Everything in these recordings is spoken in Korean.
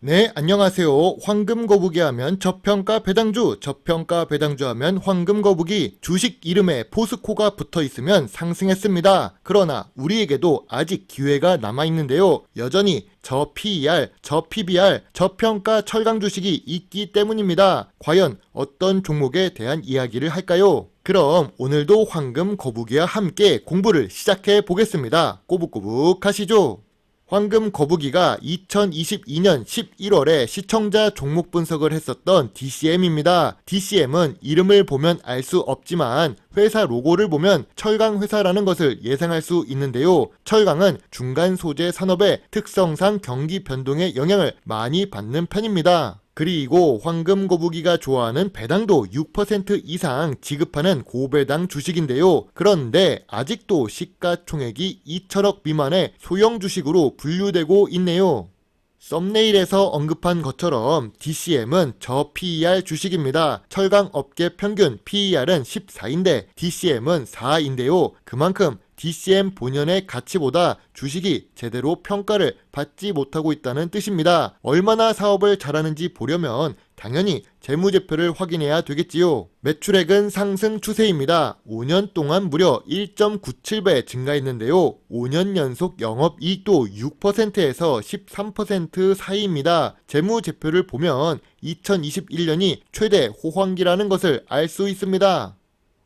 네, 안녕하세요. 황금 거북이 하면 저평가 배당주, 저평가 배당주 하면 황금 거북이, 주식 이름에 포스코가 붙어 있으면 상승했습니다. 그러나 우리에게도 아직 기회가 남아 있는데요. 여전히 저 PER, 저 PBR, 저평가 철강 주식이 있기 때문입니다. 과연 어떤 종목에 대한 이야기를 할까요? 그럼 오늘도 황금 거북이와 함께 공부를 시작해 보겠습니다. 꼬북꼬북 하시죠. 황금 거북이가 2022년 11월에 시청자 종목 분석을 했었던 DCM입니다. DCM은 이름을 보면 알 수 없지만 회사 로고를 보면 철강 회사라는 것을 예상할 수 있는데요. 철강은 중간 소재 산업의 특성상 경기 변동의 영향을 많이 받는 편입니다. 그리고 황금 거북이가 좋아하는 배당도 6% 이상 지급하는 고배당 주식인데요. 그런데 아직도 시가총액이 2천억 미만의 소형 주식으로 분류되고 있네요. 썸네일에서 언급한 것처럼 DCM은 저 PER 주식입니다. 철강 업계 평균 PER은 14인데 DCM은 4인데요. 그만큼 DCM 본연의 가치보다 주식이 제대로 평가를 받지 못하고 있다는 뜻입니다. 얼마나 사업을 잘하는지 보려면 당연히 재무제표를 확인해야 되겠지요. 매출액은 상승 추세입니다. 5년 동안 무려 1.97배 증가했는데요. 5년 연속 영업이익도 6%에서 13% 사이입니다. 재무제표를 보면 2021년이 최대 호황기라는 것을 알 수 있습니다.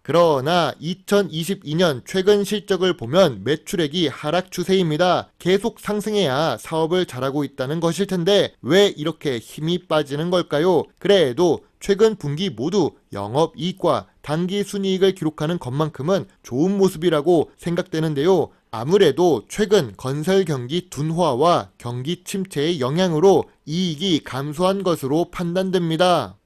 그러나 2022년 최근 실적을 보면 매출액이 하락 추세입니다. 계속 상승해야 사업을 잘하고 있다는 것일 텐데 왜 이렇게 힘이 빠지는 걸까요? 그래도 최근 분기 모두 영업이익과 단기순이익을 기록하는 것만큼은 좋은 모습이라고 생각되는데요. 아무래도 최근 건설 경기 둔화와 경기 침체의 영향으로 이익이 감소한 것으로 판단됩니다.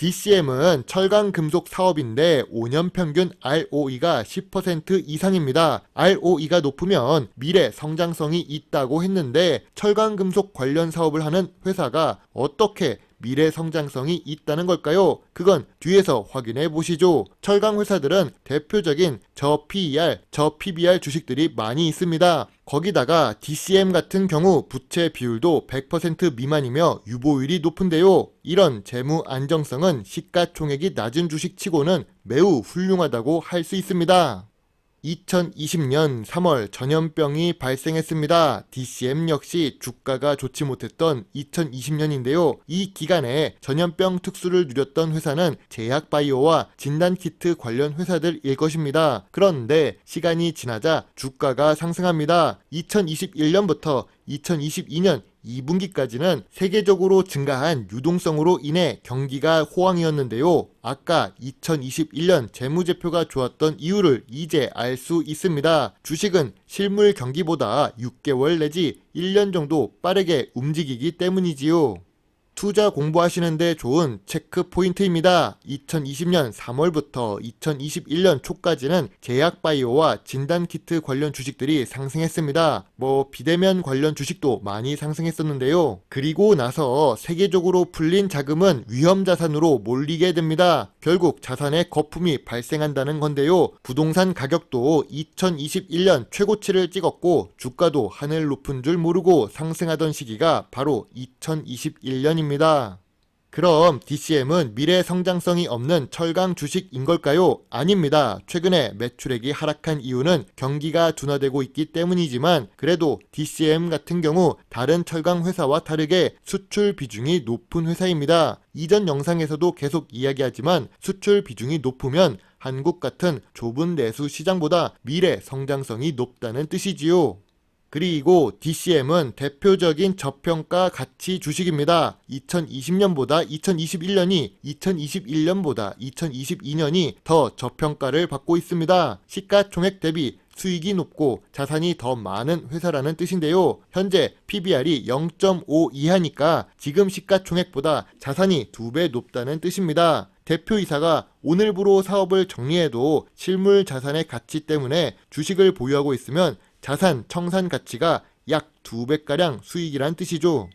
DCM은 철강 금속 사업인데 5년 평균 ROE가 10% 이상입니다. ROE가 높으면 미래 성장성이 있다고 했는데 철강 금속 관련 사업을 하는 회사가 어떻게 미래 성장성이 있다는 걸까요? 그건 뒤에서 확인해 보시죠. 철강 회사들은 대표적인 저 PER, 저 PBR 주식들이 많이 있습니다. 거기다가 DCM 같은 경우 부채 비율도 100% 미만이며 유보율이 높은데요. 이런 재무 안정성은 시가총액이 낮은 주식치고는 매우 훌륭하다고 할 수 있습니다. 2020년 3월 전염병이 발생했습니다. DCM 역시 주가가 좋지 못했던 2020년인데요. 이 기간에 전염병 특수를 누렸던 회사는 제약바이오와 진단키트 관련 회사들일 것입니다. 그런데 시간이 지나자 주가가 상승합니다. 2021년부터 2022년 2분기까지는 세계적으로 증가한 유동성으로 인해 경기가 호황이었는데요. 아까 2021년 재무제표가 좋았던 이유를 이제 알 수 있습니다. 주식은 실물 경기보다 6개월 내지 1년 정도 빠르게 움직이기 때문이지요. 투자 공부하시는데 좋은 체크 포인트입니다. 2020년 3월부터 2021년 초까지는 제약바이오와 진단키트 관련 주식들이 상승했습니다. 비대면 관련 주식도 많이 상승했었는데요. 그리고 나서 세계적으로 풀린 자금은 위험자산으로 몰리게 됩니다. 결국 자산의 거품이 발생한다는 건데요. 부동산 가격도 2021년 최고치를 찍었고 주가도 하늘 높은 줄 모르고 상승하던 시기가 바로 2021년입니다. 그럼 DCM은 미래 성장성이 없는 철강 주식인 걸까요? 아닙니다. 최근에 매출액이 하락한 이유는 경기가 둔화되고 있기 때문이지만 그래도 DCM 같은 경우 다른 철강 회사와 다르게 수출 비중이 높은 회사입니다. 이전 영상에서도 계속 이야기하지만 수출 비중이 높으면 한국 같은 좁은 내수 시장보다 미래 성장성이 높다는 뜻이지요. 그리고 DCM은 대표적인 저평가 가치 주식입니다. 2020년보다 2021년이 2021년보다 2022년이 더 저평가를 받고 있습니다. 시가총액 대비 수익이 높고 자산이 더 많은 회사라는 뜻인데요. 현재 PBR이 0.5 이하니까 지금 시가총액보다 자산이 2배 높다는 뜻입니다. 대표이사가 오늘부로 사업을 정리해도 실물 자산의 가치 때문에 주식을 보유하고 있으면 자산 청산 가치가 약 2배가량 수익이란 뜻이죠.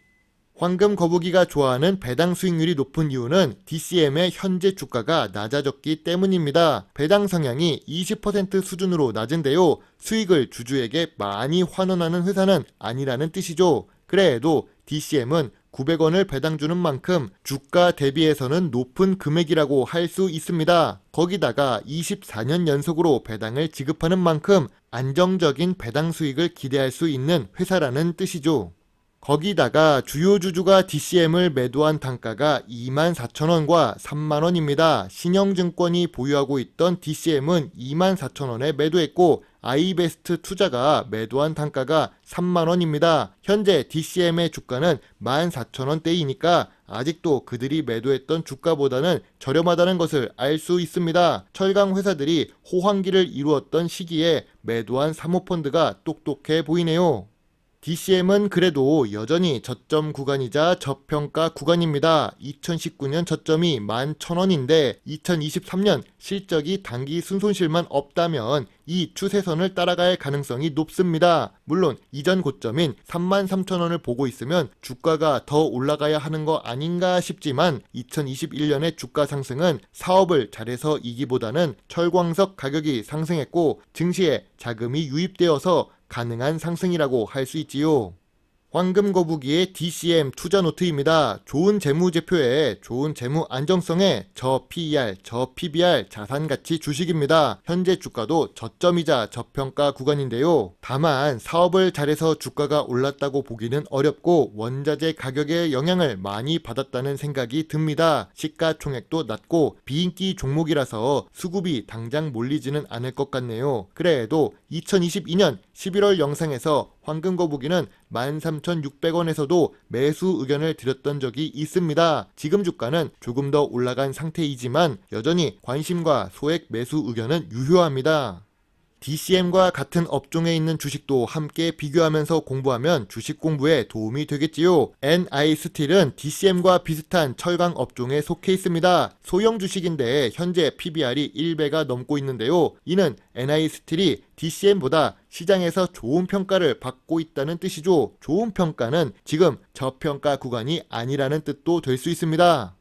황금 거북이가 좋아하는 배당 수익률이 높은 이유는 DCM의 현재 주가가 낮아졌기 때문입니다. 배당 성향이 20% 수준으로 낮은데요. 수익을 주주에게 많이 환원하는 회사는 아니라는 뜻이죠. 그래도 DCM은 900원을 배당 주는 만큼 주가 대비해서는 높은 금액이라고 할 수 있습니다. 거기다가 24년 연속으로 배당을 지급하는 만큼 안정적인 배당 수익을 기대할 수 있는 회사라는 뜻이죠. 거기다가 주요 주주가 DCM을 매도한 단가가 24,000원과 3만원입니다. 신영증권이 보유하고 있던 DCM은 24,000원에 매도했고 아이베스트 투자가 매도한 단가가 3만원입니다. 현재 DCM의 주가는 14,000원대이니까 아직도 그들이 매도했던 주가보다는 저렴하다는 것을 알 수 있습니다. 철강 회사들이 호황기를 이루었던 시기에 매도한 사모펀드가 똑똑해 보이네요. DCM은 그래도 여전히 저점 구간이자 저평가 구간입니다. 2019년 저점이 11,000원인데 2023년 실적이 단기 순손실만 없다면 이 추세선을 따라갈 가능성이 높습니다. 물론 이전 고점인 33,000원을 보고 있으면 주가가 더 올라가야 하는 거 아닌가 싶지만 2021년의 주가 상승은 사업을 잘해서 이기보다는 철광석 가격이 상승했고 증시에 자금이 유입되어서 가능한 상승이라고 할 수 있지요. 황금 거북이의 DCM 투자 노트입니다. 좋은 재무제표에 좋은 재무 안정성에 저 PER, 저 PBR 자산가치 주식입니다. 현재 주가도 저점이자 저평가 구간인데요. 다만 사업을 잘해서 주가가 올랐다고 보기는 어렵고 원자재 가격의 영향을 많이 받았다는 생각이 듭니다. 시가총액도 낮고 비인기 종목이라서 수급이 당장 몰리지는 않을 것 같네요. 그래도 2022년 11월 영상에서 황금거북이는 13,600원에서도 매수 의견을 드렸던 적이 있습니다. 지금 주가는 조금 더 올라간 상태이지만 여전히 관심과 소액 매수 의견은 유효합니다. DCM과 같은 업종에 있는 주식도 함께 비교하면서 공부하면 주식 공부에 도움이 되겠지요. NI스틸은 DCM과 비슷한 철강 업종에 속해 있습니다. 소형 주식인데 현재 PBR이 1배가 넘고 있는데요. 이는 NI스틸이 DCM보다 시장에서 좋은 평가를 받고 있다는 뜻이죠. 좋은 평가는 지금 저평가 구간이 아니라는 뜻도 될 수 있습니다.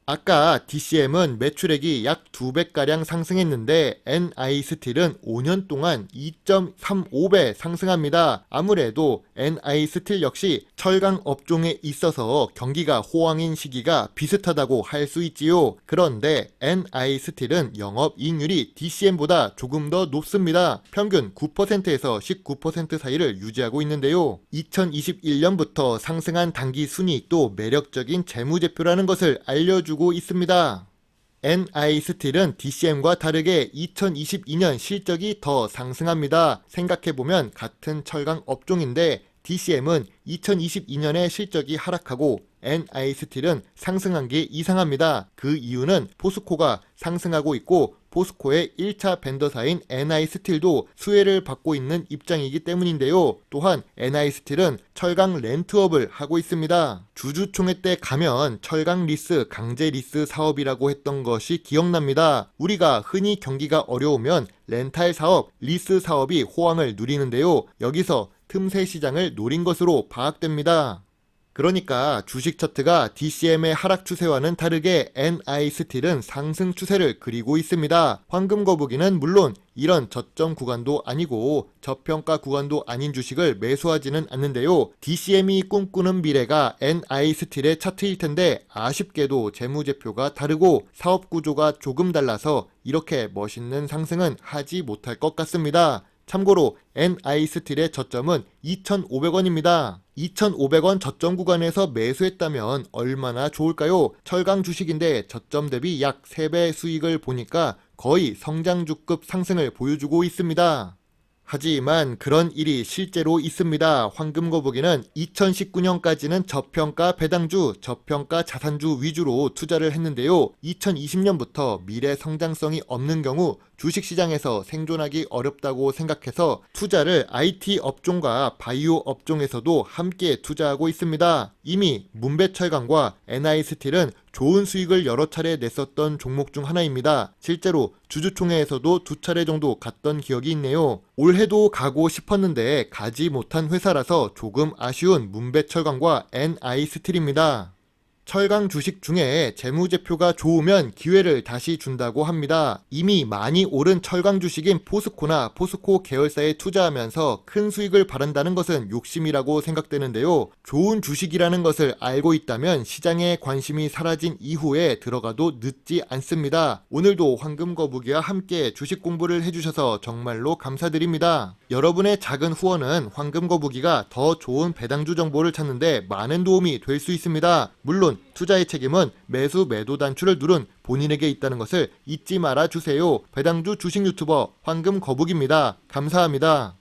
아까 DCM은 매출액이 약 2배가량 상승했는데 NI스틸은 5년 동안 2.35배 상승합니다. 아무래도 NI스틸 역시 철강 업종에 있어서 경기가 호황인 시기가 비슷하다고 할 수 있지요. 그런데 NI스틸은 영업이익률이 DCM보다 조금 더 높습니다. 평균 9%에서 19% 사이를 유지하고 있는데요. 2021년부터 상승한 당기 순이익도 매력적인 재무제표라는 것을 알려주고 있습니다. NI스틸은 DCM과 다르게 2022년 실적이 더 상승합니다. 생각해보면 같은 철강 업종인데 DCM은 2022년에 실적이 하락하고 NI스틸은 상승한 게 이상합니다. 그 이유는 포스코가 상승하고 있고 포스코의 1차 벤더사인 NI스틸도 수혜를 받고 있는 입장이기 때문인데요. 또한 NI스틸은 철강 렌트업을 하고 있습니다. 주주총회 때 가면 철강 리스, 강제 리스 사업이라고 했던 것이 기억납니다. 우리가 흔히 경기가 어려우면 렌탈 사업, 리스 사업이 호황을 누리는데요. 여기서 틈새 시장을 노린 것으로 파악됩니다. 그러니까 주식 차트가 DCM의 하락 추세와는 다르게 NI스틸은 상승 추세를 그리고 있습니다. 황금거북이는 물론 이런 저점 구간도 아니고 저평가 구간도 아닌 주식을 매수하지는 않는데요. DCM이 꿈꾸는 미래가 NI스틸의 차트일 텐데 아쉽게도 재무제표가 다르고 사업 구조가 조금 달라서 이렇게 멋있는 상승은 하지 못할 것 같습니다. 참고로 NI스틸의 저점은 2,500원입니다. 2,500원 저점 구간에서 매수했다면 얼마나 좋을까요? 철강 주식인데 저점 대비 약 3배 수익을 보니까 거의 성장주급 상승을 보여주고 있습니다. 하지만 그런 일이 실제로 있습니다. 황금거북이는 2019년까지는 저평가 배당주, 저평가 자산주 위주로 투자를 했는데요. 2020년부터 미래 성장성이 없는 경우 주식시장에서 생존하기 어렵다고 생각해서 투자를 IT 업종과 바이오 업종에서도 함께 투자하고 있습니다. 이미 문배철강과 NI스틸은 좋은 수익을 여러 차례 냈었던 종목 중 하나입니다. 실제로 주주총회에서도 2차례 정도 갔던 기억이 있네요. 올해도 가고 싶었는데 가지 못한 회사라서 조금 아쉬운 문배철강과 NI스틸입니다. 철강 주식 중에 재무제표가 좋으면 기회를 다시 준다고 합니다. 이미 많이 오른 철강 주식인 포스코나 포스코 계열사에 투자하면서 큰 수익을 바란다는 것은 욕심이라고 생각되는데요. 좋은 주식이라는 것을 알고 있다면 시장에 관심이 사라진 이후에 들어가도 늦지 않습니다. 오늘도 황금거북이와 함께 주식 공부를 해주셔서 정말로 감사드립니다. 여러분의 작은 후원은 황금거북이가 더 좋은 배당주 정보를 찾는데 많은 도움이 될 수 있습니다. 물론 투자의 책임은 매수 매도 단추를 누른 본인에게 있다는 것을 잊지 말아 주세요. 배당주 주식 유튜버 황금거북입니다. 감사합니다.